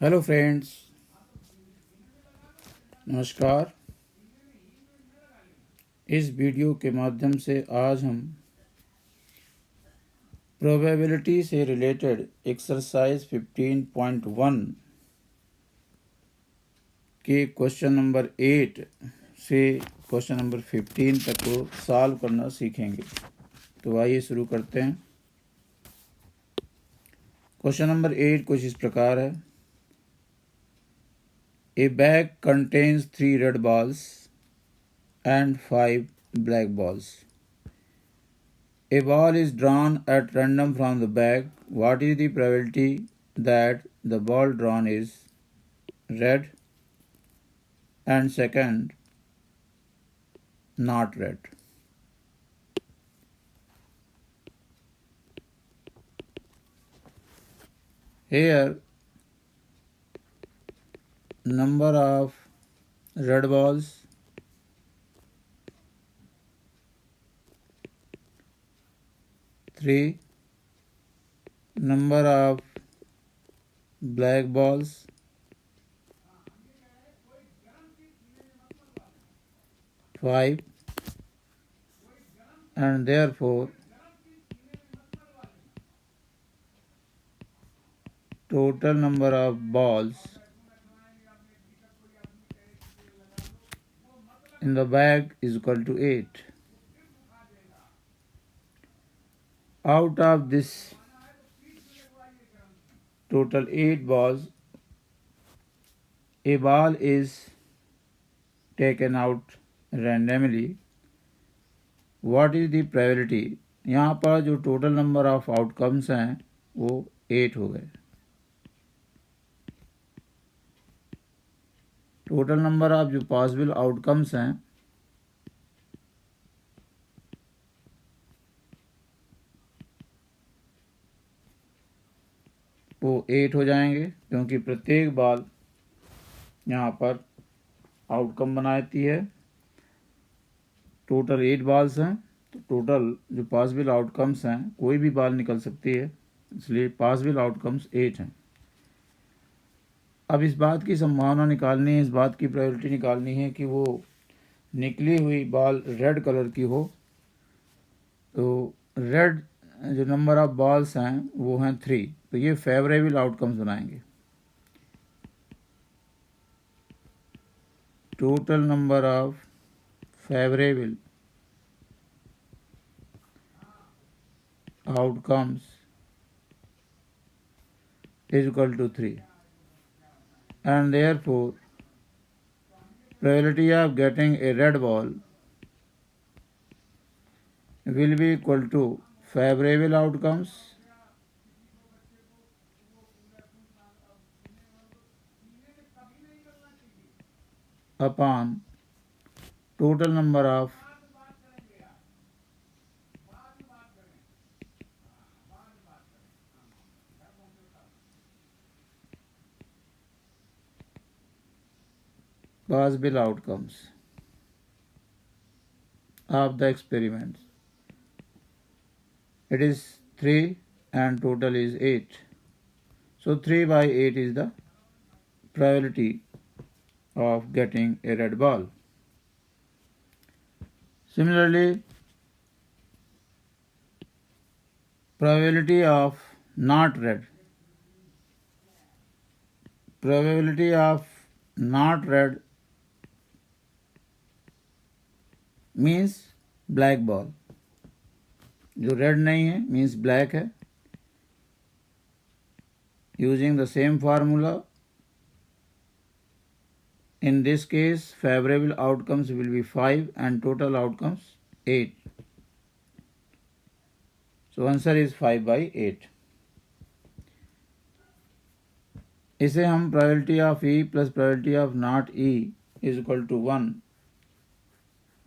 Hello friends, नमस्कार। इस video के माध्यम से आज हम प्रोबेबिलिटी से रिलेटेड एक्सरसाइज 15.1 के क्वेश्चन नंबर 8 से क्वेश्चन नंबर 15 तक को सॉल्व करना सीखेंगे। तो आइए शुरू करते हैं। क्वेश्चन नंबर 8 कुछ इस प्रकार है। ए bag contains 3 red balls and 5 black balls. A ball is drawn at random from the bag. What is the probability that the ball drawn is red and second not red? Here number of red balls, three, number of black balls, 5, and therefore total number of balls in the bag is equal to 8. Out of this total 8 balls, a ball is taken out randomly. What is the probability? यहाँ पर जो total number of outcomes हैं वो 8 हो गए। Total number of जो possible outcomes हैं वो 8 हो जाएंगे, क्योंकि प्रत्येक बॉल यहाँ पर आउटकम बनाती है। टोटल 8 बॉल्स हैं, तो टोटल जो पॉसिबल आउटकम्स हैं कोई भी बॉल निकल सकती है, इसलिए पॉसिबल आउटकम्स 8 हैं। अब इस बात की संभावना निकालनी है, इस बात की प्रोबेबिलिटी निकालनी है कि वो निकली हुई बॉल रेड कलर की हो। तो रेड जो नंबर ऑफ बॉल्स हैं वो हैं 3, तो ये फेवरेबल आउटकम्स बनाएंगे। Total number of favourable outcomes is equal to 3, and therefore probability of getting a red ball will be equal to favorable outcomes upon total number of possible outcomes of the experiments. It is 3 and total is 8. So 3 by 8 is the probability of getting a red ball. Similarly, probability of not red. Probability of not red means black ball. जो red नहीं है means black है। Using the same formula, in this case favorable outcomes will be 5 and total outcomes 8. So answer is 5 by 8. इसे हम probability of E plus probability of not E is equal to 1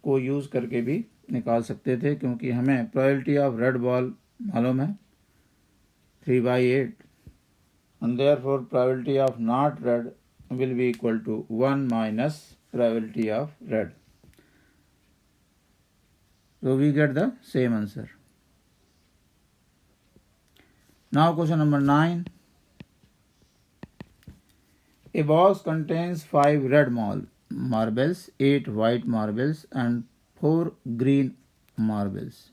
को use करके भी निकाल सकते थे, क्योंकि हमें probability of red ball मालूम है 3 by 8, and therefore probability of not red will be equal to 1 minus probability of red. So we get the same answer. Now question number 9. A box contains 5 red marbles, 8 white marbles, and 4 green marbles.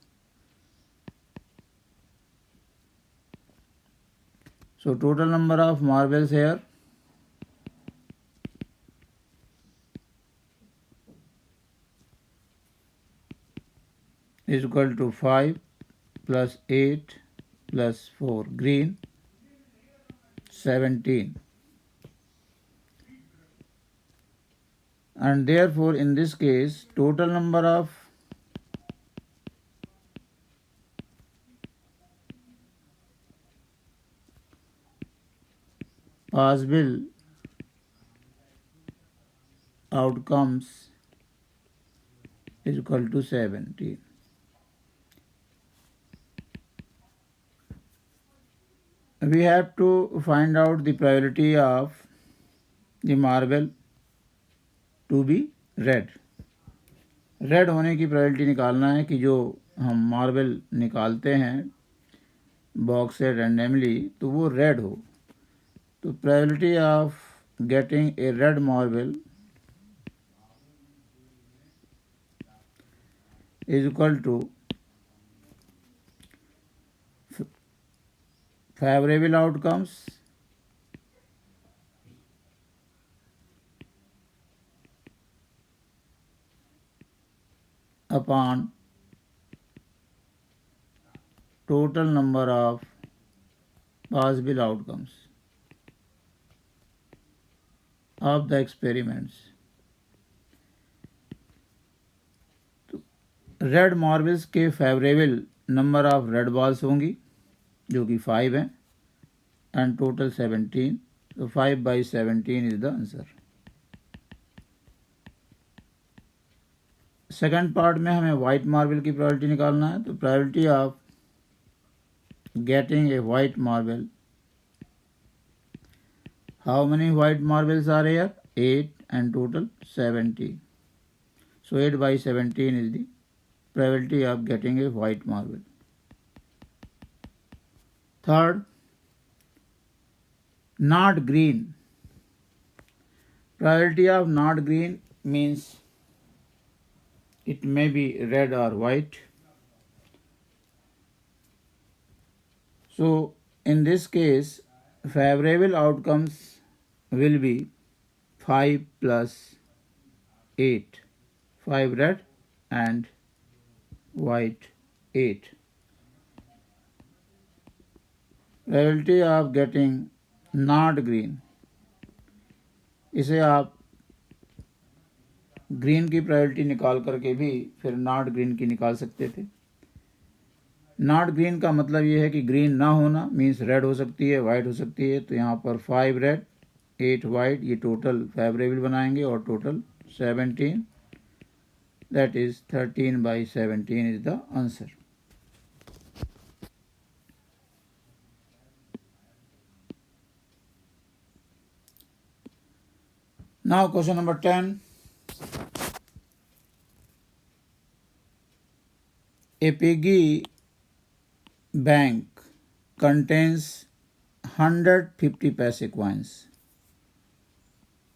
So total number of marbles here is equal to 5 plus 8 plus 4 green, 17. And therefore in this case total number of possible outcomes is equal to 17. We have to find out the probability of the marble to be red. Red होने की probability निकालना है कि जो हम marble निकालते हैं box से रैंडमली तो वो रेड हो. तो probability of getting A red marble is equal to favorable outcomes upon total number of possible outcomes of the experiments. Red marbles के favourable number of red balls होंगी जो कि 5 हैं एंड टोटल 17. तो 5/17 is the answer. Second part में हमें white marble की probability निकालना है. तो probability of getting a white marble, how many white marbles are here? 8 and total 17. So 8/17 is the probability of getting a white marble. Third, not green. Probability of not green means it may be red or white. So in this case favorable outcomes will be 5 plus 8. 5 red and white 8. Probability of getting not green, इसे आप green की probability निकाल करके भी फिर not green की निकाल सकते थे. नॉट ग्रीन का मतलब ये है कि ग्रीन ना होना मीन्स रेड हो सकती है, वाइट हो सकती है. तो यहाँ पर 5 रेड 8 वाइट ये टोटल फेवरेबल बनाएंगे और total 17. That is 13/17 is the answer. Now question number 10. A piggy bank contains 150 paise coins.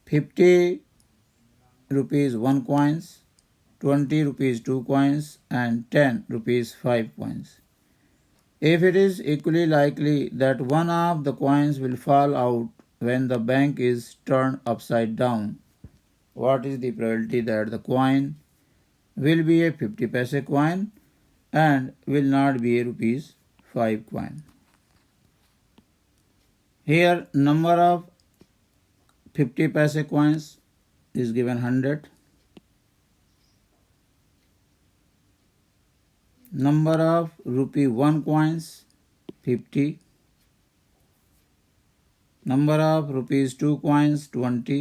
50 rupees 1 coins, 20 rupees 2 coins and 10 rupees 5 coins. If it is equally likely that one of the coins will fall out when the bank is turned upside down, what is the probability that the coin will be a 50 paise coin and will not be a rupees 5 coin? Here number of 50 paise coins is given 100. Number of rupee 1 coins 50. Number of rupees 2 coins 20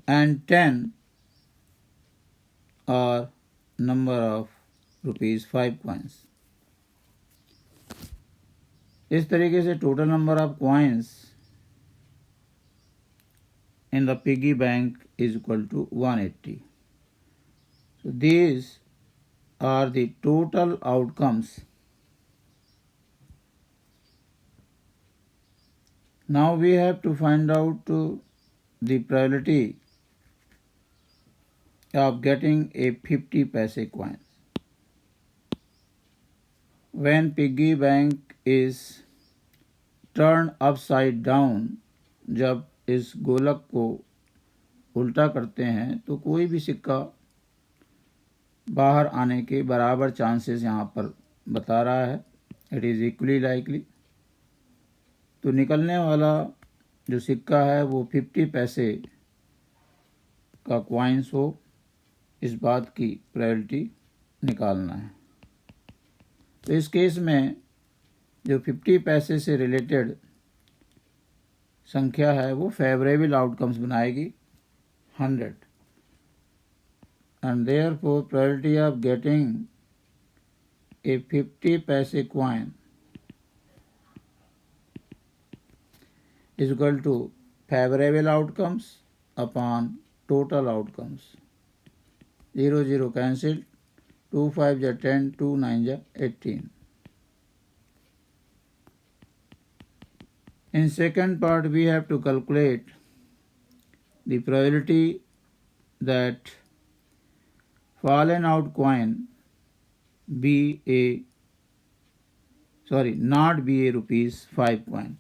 and 10 are number of rupees 5 coins. इस तरीके से total number of coins in the piggy bank is equal to 180. So these are the total outcomes Now we have to find out the probability of getting a 50 paise coin. When piggy bank is turned upside down, जब इस गोलक को उल्टा करते हैं तो कोई भी सिक्का बाहर आने के बराबर चांसेस यहाँ पर बता रहा है, इट इज़ इक्वली लाइकली। तो निकलने वाला जो सिक्का है वो 50 पैसे का क्वाइंस हो, इस बात की प्रोबेबिलिटी निकालना है। तो इस केस में जो 50 पैसे से रिलेटेड संख्या है वो फेवरेबल आउटकम्स बनाएगी 100, and therefore probability of getting a 50 paise coin is equal to favorable outcomes upon total outcomes. 0 0 cancelled, 2 5 ja 10, 2 9 ja 18. In second part we have to calculate the probability that fallen out coin not be a ₹5 coin.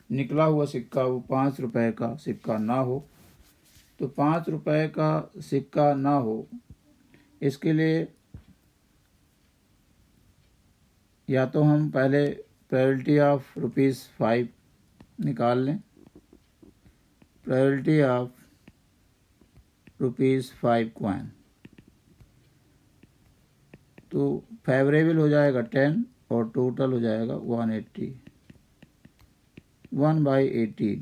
निकला हुआ सिक्का वो 5 रुपए का सिक्का ना हो। तो 5 रुपए का सिक्का ना हो, इसके लिए या तो हम पहले प्रोबेबिलिटी ऑफ ₹5 निकाल लें, प्रोबेबिलिटी ऑफ ₹5 कॉइन, तो फेवरेबल हो जाएगा 10 और टोटल हो जाएगा 180, 1/18,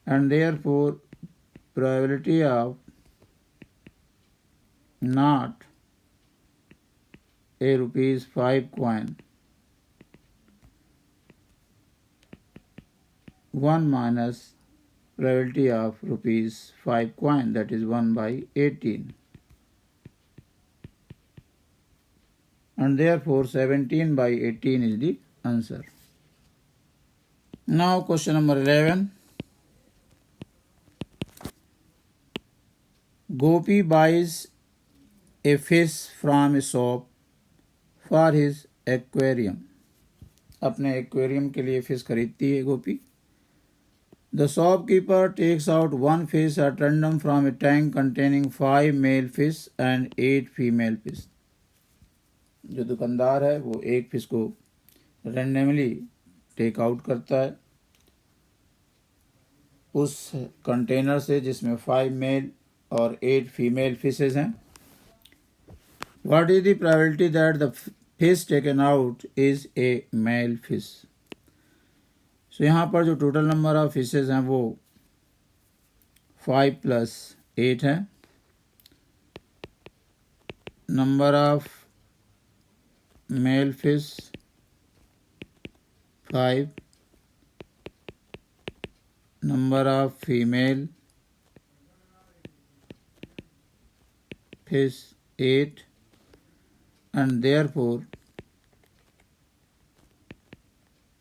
and therefore probability of not a ₹5 coin 1 minus probability of ₹5 coin, that is 1/18, and therefore 17/18 is the answer. Now question number 11. Gopi buys a fish from a shop for his aquarium. अपने aquarium के लिए fish खरीदती है गोपी। The shopkeeper takes out one fish at random from a tank containing 5 male fish and 8 female fish. जो दुकानदार है वो एक फिश को रैंडमली टेक आउट करता है उस कंटेनर से जिसमें 5 मेल और 8 फीमेल फिशेज हैं। What is the probability that the fish taken out is a male fish? So यहाँ पर जो टोटल नंबर ऑफ फिशेज हैं वो 5 + 8 है। Number of male fish 5, number of female fish 8, and therefore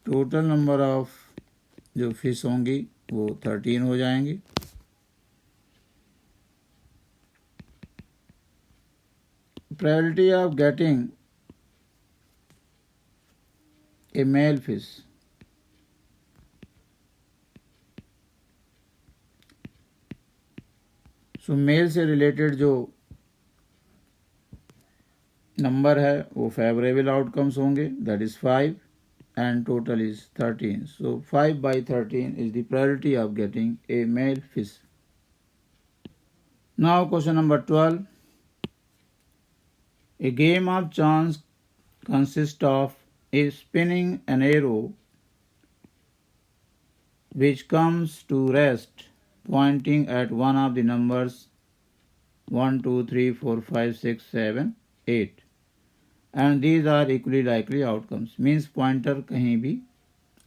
total number of जो fish होंगी वो 13 हो जाएंगी। Probability of getting a male fish, so male से रिलेटेड जो नंबर है वो फेवरेबल आउटकम्स होंगे, that is 5 and total is 13. So 5/13 is the probability of getting a male fish. Now question number 12. A game of chance consists of a spinning an arrow which comes to rest pointing at one of the numbers 1 2 3 4 5 6 7 8, and these are equally likely outcomes. Means pointer कहीं भी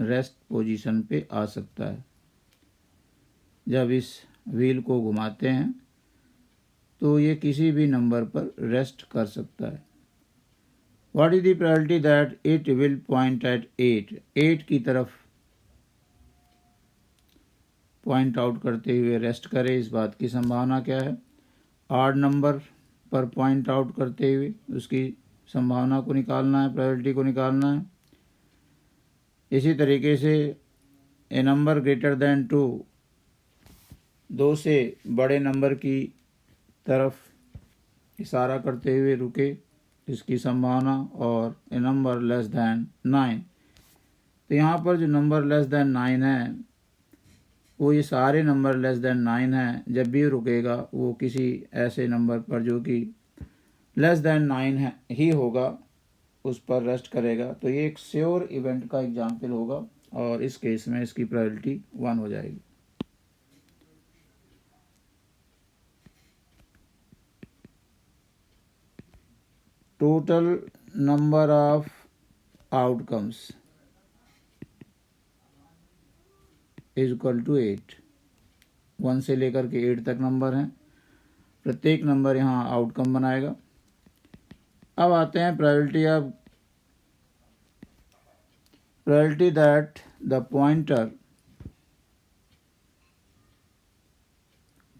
rest position पे आ सकता है। जब इस wheel को घुमाते हैं तो ये किसी भी नंबर पर रेस्ट कर सकता है। What is the probability that it will point at 8? 8 की तरफ पॉइंट आउट करते हुए रेस्ट करे, इस बात की संभावना क्या है। ऑड नंबर पर पॉइंट आउट करते हुए उसकी संभावना को निकालना है, प्रोबेबिलिटी को निकालना है। इसी तरीके से ए नंबर ग्रेटर दैन 2, 2 से बड़े नंबर की तरफ इशारा करते हुए रुके, इसकी संभावना। और ए नंबर लेस दैन 9, तो यहाँ पर जो नंबर लेस दैन 9 है वो ये सारे नंबर लेस दैन 9 है, जब भी रुकेगा वो किसी ऐसे नंबर पर जो कि लेस दैन 9 है ही होगा, उस पर रेस्ट करेगा। तो ये एक श्योर इवेंट का एग्जाम्पल होगा और इस केस में इसकी प्रोबेबिलिटी 1 हो जाएगी। Total number of outcomes is equal to 8। 1 से लेकर के 8 तक नंबर हैं, प्रत्येक नंबर यहाँ आउटकम बनाएगा। अब आते हैं probability that the pointer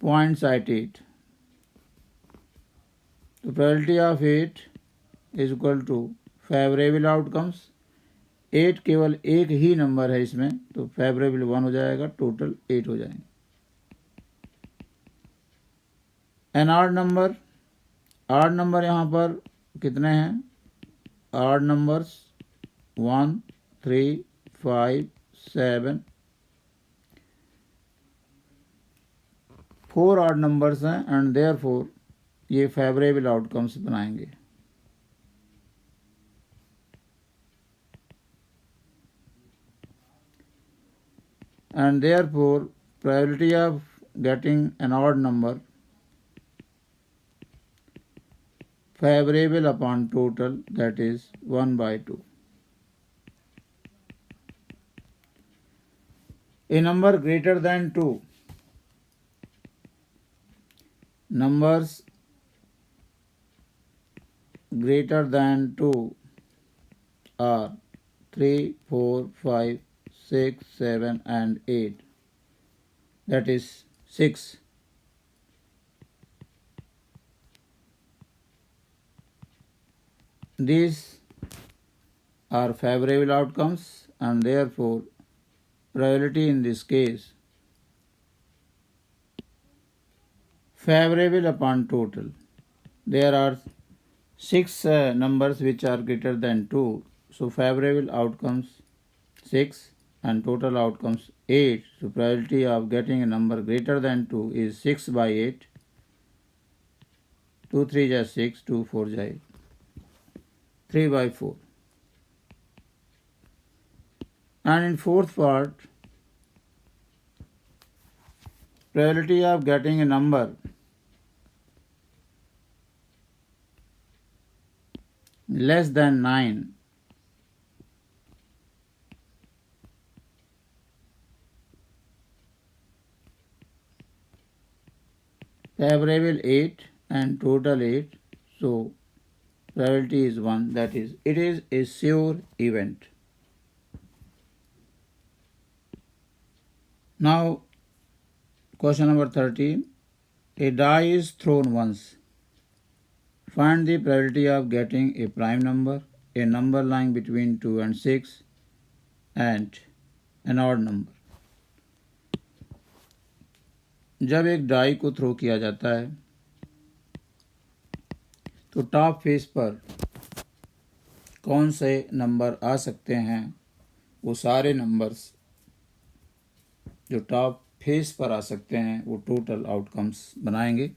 points at 8। तो probability of 8 is equal to favourable outcomes. 8 केवल एक ही नंबर है इसमें, तो फेवरेबल 1 हो जाएगा, टोटल 8 हो जाएंगे। एन ऑड नंबर यहाँ पर कितने हैं? ऑड नंबर्स 1, 3, 5, 7, 4 ऑड नंबर्स हैं एंड देयरफॉर ये फेवरेबल आउटकम्स बनाएंगे। And therefore probability of getting an odd number favorable upon total, that is 1/2. A number greater than 2, numbers greater than 2 are 3, 4, 5, 6, 7 and 8, that is 6. These are favorable outcomes and therefore probability in this case favorable upon total. There are 6 numbers which are greater than 2, so favorable outcomes 6 and total outcomes 8. So probability of getting a number greater than 2 is 6/8. 2 3 is 6, 2 4 is 8, 3/4. And in fourth part, probability of getting a number less than 9 favorable 8 and total 8, so probability is 1, that is it is a sure event. Now question number 13, a die is thrown once. Find the probability of getting a prime number, a number lying between 2 and 6 and an odd number. जब एक die को throw किया जाता है तो top face पर कौन से नंबर आ सकते हैं, वो सारे नंबर्स जो टॉप फेस पर आ सकते हैं वो टोटल आउटकम्स बनाएंगे।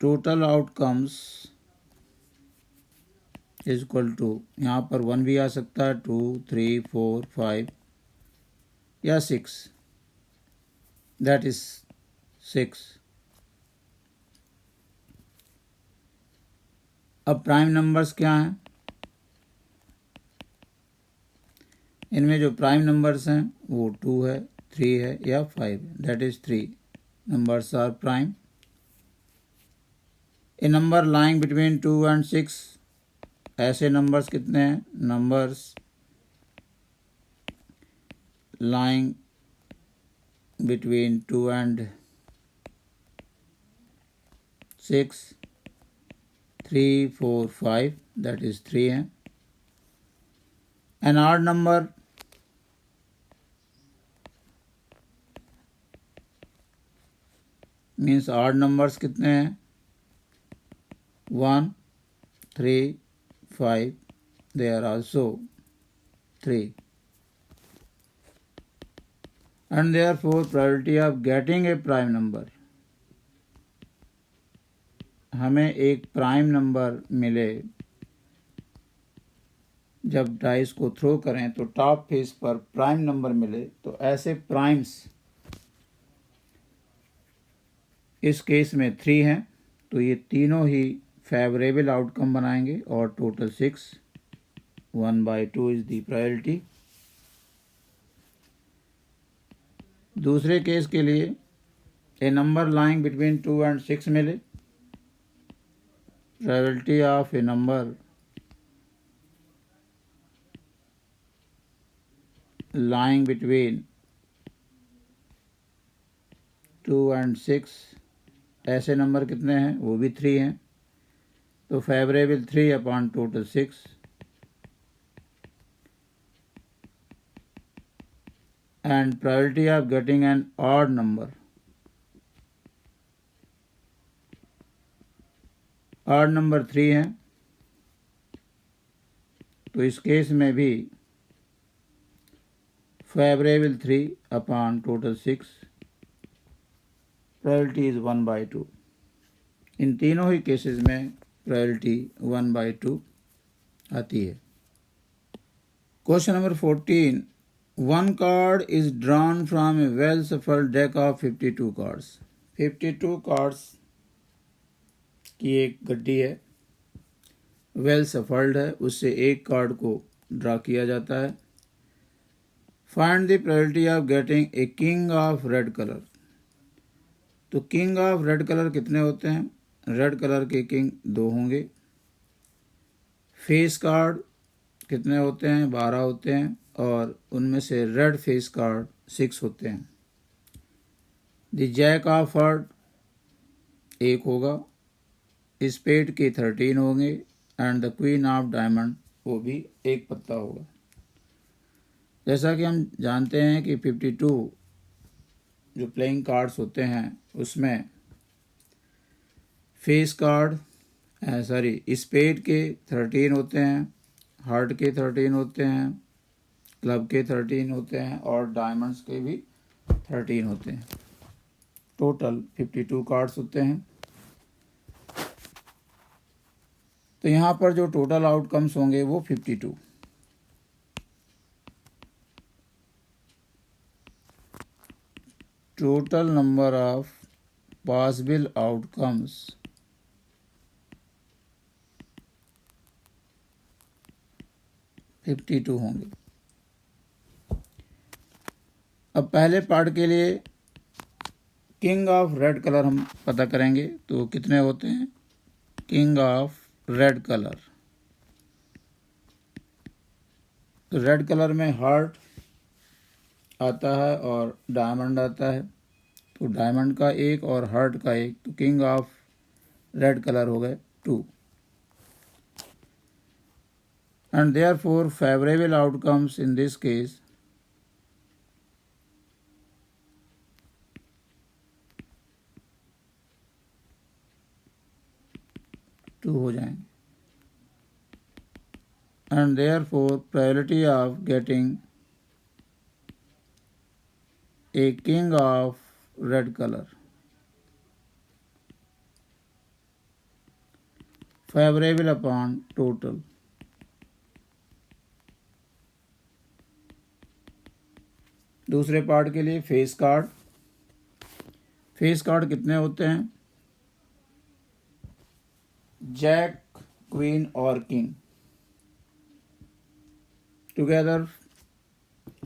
Total outcomes is equal to, यहाँ पर 1 भी आ सकता है, 2, 3, 4, 5 या 6, that is 6. अब प्राइम नंबर्स क्या हैं? इनमें जो प्राइम नंबर्स हैं वो 2 है, 3 है या 5 है, that is 3 numbers are prime. A number lying between 2 and 6, ऐसे नंबर्स कितने हैं? Numbers lying between 2 and 6, 3, 4, 5, that is 3 है. An odd number means odd numbers कितने हैं? 1, 3, 5, they are also 3. And therefore probability of getting a prime number, हमें एक prime number मिले जब डाइस को थ्रो करें तो टॉप फेस पर प्राइम नंबर मिले, तो ऐसे प्राइम्स इस केस में 3 हैं, तो ये तीनों ही फेवरेबल आउटकम बनाएंगे और टोटल 6, 1/2 इज द प्रोबेबिलिटी. दूसरे केस के लिए ए नंबर लाइंग बिटवीन 2 and 6 मिले, probability of A number lying between 2 and 6, ऐसे नंबर कितने हैं? वो भी 3 हैं, तो favourable 3 upon total 6. And probability of getting an odd number, odd number 3 है, तो इस केस में भी favourable 3 upon total 6, probability is 1/2. इन तीनों ही केसेस में प्रोबेबिलिटी 1/2 आती है. Question number 14. One card is drawn from a well shuffled deck of 52 cards. 52 cards की एक गड्डी है, वेल सफल्ड है, उससे एक कार्ड को ड्रा किया जाता है. Find the probability of getting a king of red colour. तो किंग ऑफ रेड कलर कितने होते हैं? रेड कलर के किंग 2 होंगे. फेस कार्ड कितने होते हैं? 12 होते हैं, और उनमें से रेड फेस कार्ड 6 होते हैं. द जैक ऑफ हार्ट 1 होगा, स्पेड के 13 होंगे, and the queen of diamond वो भी एक पत्ता होगा. जैसा कि हम जानते हैं कि 52 जो प्लेइंग कार्ड्स होते हैं उसमें फेस कार्ड स्पेड के 13 होते हैं, हार्ट के 13 होते हैं, क्लब के 13 होते हैं, और डायमंड्स के भी 13 होते हैं. टोटल 52 कार्ड्स होते हैं. तो यहाँ पर जो टोटल आउटकम्स होंगे वो 52. Total number of possible outcomes 52 होंगे. अब पहले पार्ट के लिए किंग ऑफ रेड कलर हम पता करेंगे, तो कितने होते हैं? किंग ऑफ रेड कलर, तो रेड कलर में हार्ट आता है और डायमंड आता है, तो डायमंड का 1 और हार्ट का 1, तो किंग ऑफ रेड कलर हो गए 2. And therefore favourable outcomes in this case two हो जाएंगे. And therefore probability of getting a king of red colour favourable upon total. दूसरे पार्ट के लिए फेस कार्ड. फेस कार्ड कितने होते हैं? जैक, क्वीन और king together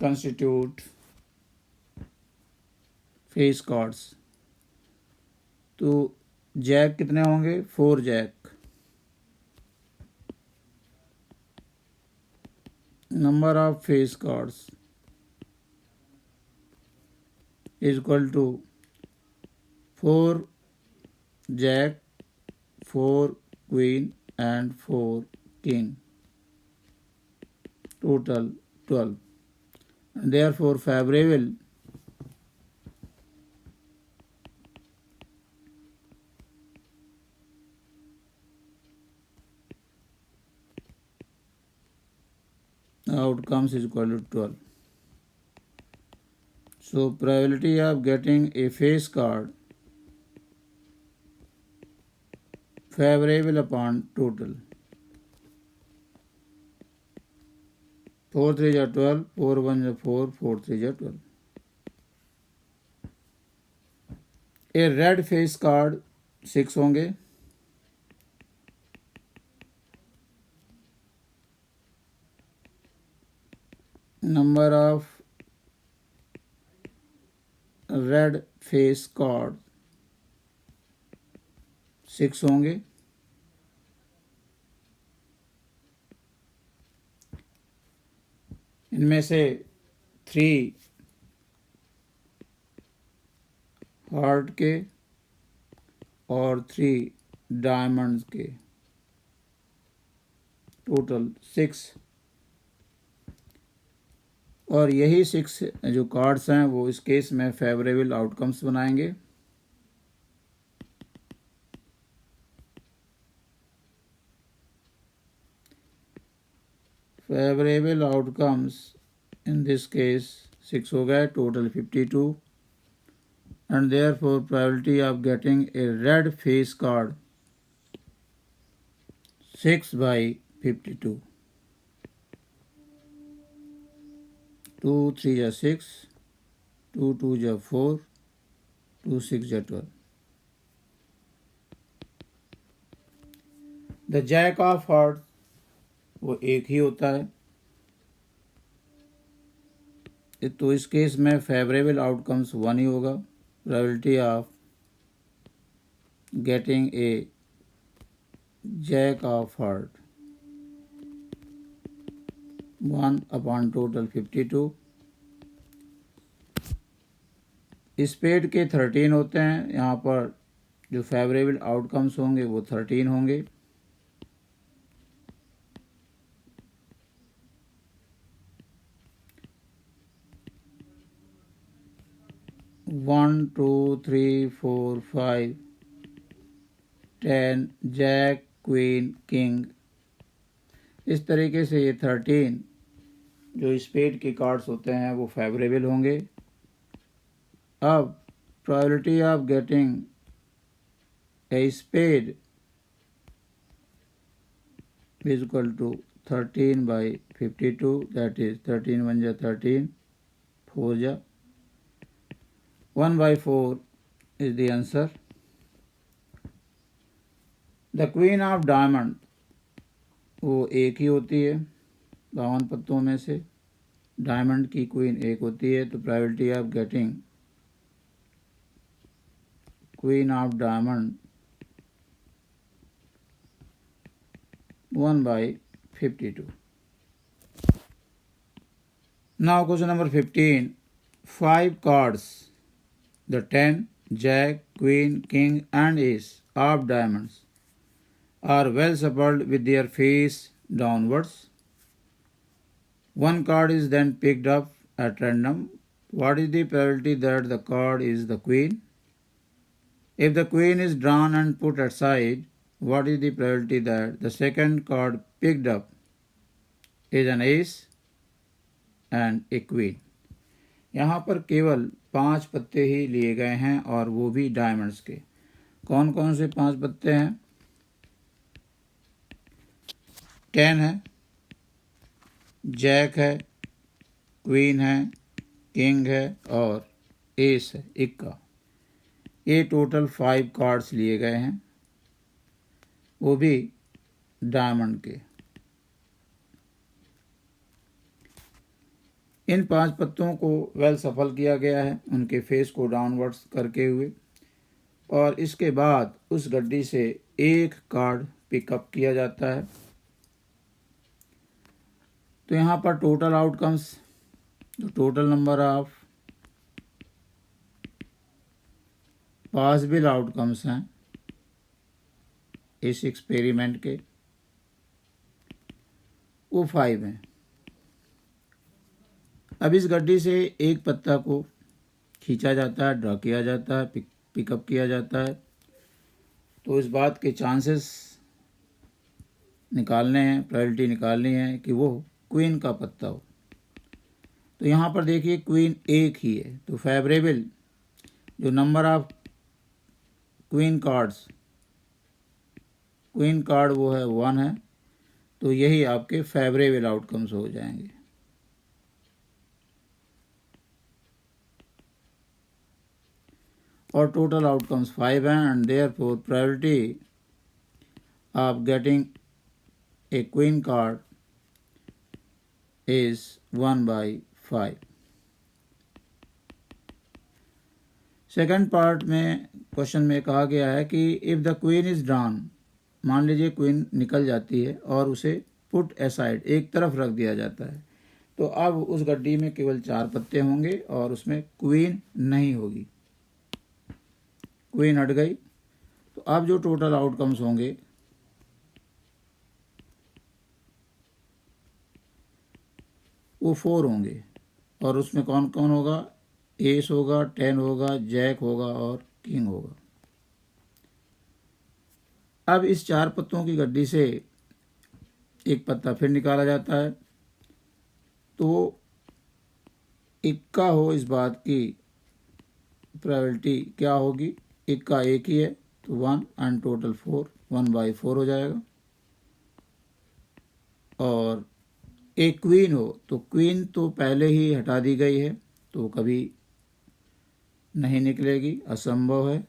constitute face cards. तो जैक कितने होंगे? 4 jack. Number of face cards is equal to 4 jack, 4 queen and 4 king, total 12. And therefore favorable outcomes is equal to 12. So probability of getting a face card favorable upon total. 4 3 are 12, 4 1 are 4, 4 3 are 12. A red face card 6 होंगे, number of red face card 6 होंगे, इनमें से 3 heart के और 3 diamonds के, total 6। और यही 6 जो कार्ड्स हैं वो इस केस में फेवरेबल आउटकम्स बनाएंगे। Favourable outcomes in this case 6 हो गए, total 52, and therefore probability of getting a red face card 6 by 52. 2 3 are 6, 2 2 are 4, 2 6 are 12. The jack of hearts वो एक ही होता है, तो इस केस में फेवरेबल आउटकम्स 1 ही होगा। probability of getting a jack of heart 1 upon total 52। Spade के 13 होते हैं, यहाँ पर जो फेवरेबल आउटकम्स होंगे वो 13 होंगे। One two three four 5 10 jack queen king, इस तरीके से ये 13 जो स्पेड के कार्ड्स होते हैं वो फेवरेबल होंगे। अब probability of getting a spade is equal to 13 by 52, that is 13 1 ja 13, 4 ja 1 by 4 is the answer. The queen of diamond वो एक ही होती है 52 पत्तों में से, डायमंड की क्वीन एक होती है, तो probability of getting queen of diamond 1 by 52. Now question number 15. 5 cards, the 10, jack, queen, king and ace of diamonds are well shuffled with their face downwards. One card is then picked up at random. What is the probability that the card is the queen? If the queen is drawn and put aside, what is the probability that the second card picked up is an ace and a queen? यहाँ पर केवल 5 पत्ते ही लिए गए हैं और वो भी डायमंड्स के। कौन कौन से 5 पत्ते हैं? 10 है, जैक है, क्वीन है, किंग है और एस है, इक्का। ये टोटल 5 कार्ड्स लिए गए हैं, वो भी डायमंड के। इन 5 पत्तों को वेल सफल किया गया है उनके फेस को डाउनवर्ड्स करके हुए, और इसके बाद उस गड्डी से एक कार्ड पिकअप किया जाता है। तो यहाँ पर total outcomes, total number of possible outcomes हैं इस एक्सपेरिमेंट के, वो 5 हैं। अब इस गड्डी से एक पत्ता को खींचा जाता है, ड्रा किया जाता है, पिकअप किया जाता है, तो इस बात के चांसेस निकालने हैं, प्रोबेबिलिटी निकालनी है कि वो क्वीन का पत्ता हो। तो यहाँ पर देखिए क्वीन एक ही है, तो फेवरेबल जो नंबर ऑफ क्वीन कार्ड वो है 1 है, तो यही आपके फेवरेबल आउटकम्स हो जाएंगे। और टोटल आउटकम्स 5 हैं and therefore probability of getting A queen card is 1/5। Second part में क्वेश्चन में कहा गया है कि if the queen is drawn, मान लीजिए क्वीन निकल जाती है और उसे पुट एसाइड, एक तरफ रख दिया जाता है, तो अब उस गड्डी में केवल 4 पत्ते होंगे और उसमें क्वीन नहीं होगी, क्वीन हट गई। तो अब जो टोटल आउटकम्स होंगे वो 4 होंगे, और उसमें कौन कौन होगा? एस होगा, 10 होगा, जैक होगा और किंग होगा। अब इस 4 पत्तों की गड्डी से एक पत्ता फिर निकाला जाता है, तो इक्का हो इस बात की प्रोबेबिलिटी क्या होगी? इक्का एक ही है, तो 1 एंड टोटल 4, 1/4 हो जाएगा। और एक क्वीन हो, तो क्वीन तो पहले ही हटा दी गई है, तो कभी नहीं निकलेगी, असंभव है,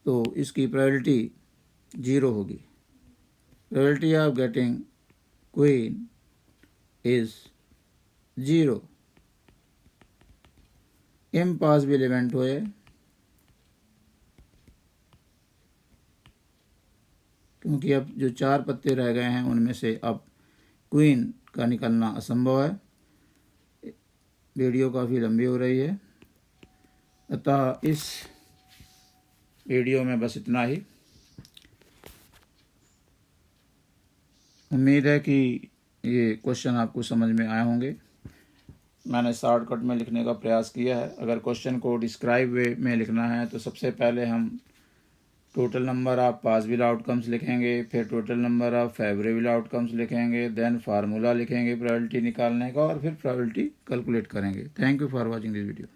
तो इसकी प्रोबेबिलिटी 0 होगी। Probability of getting queen is 0। Impossible event हुए, क्योंकि अब जो 4 पत्ते रह गए हैं उनमें से अब क्वीन का निकलना असंभव है। वीडियो काफ़ी लंबी हो रही है, अतः इस वीडियो में बस इतना ही। उम्मीद है कि ये क्वेश्चन आपको समझ में आए होंगे। मैंने शॉर्टकट में लिखने का प्रयास किया है। अगर क्वेश्चन को डिस्क्राइब वे में लिखना है तो सबसे पहले हम total number of possible outcomes लिखेंगे, फिर total number of favourable outcomes लिखेंगे, देन फार्मूला लिखेंगे प्रोबेबिलिटी निकालने का, और फिर प्रोबेबिलिटी कैलकुलेट करेंगे। Thank you for watching this video.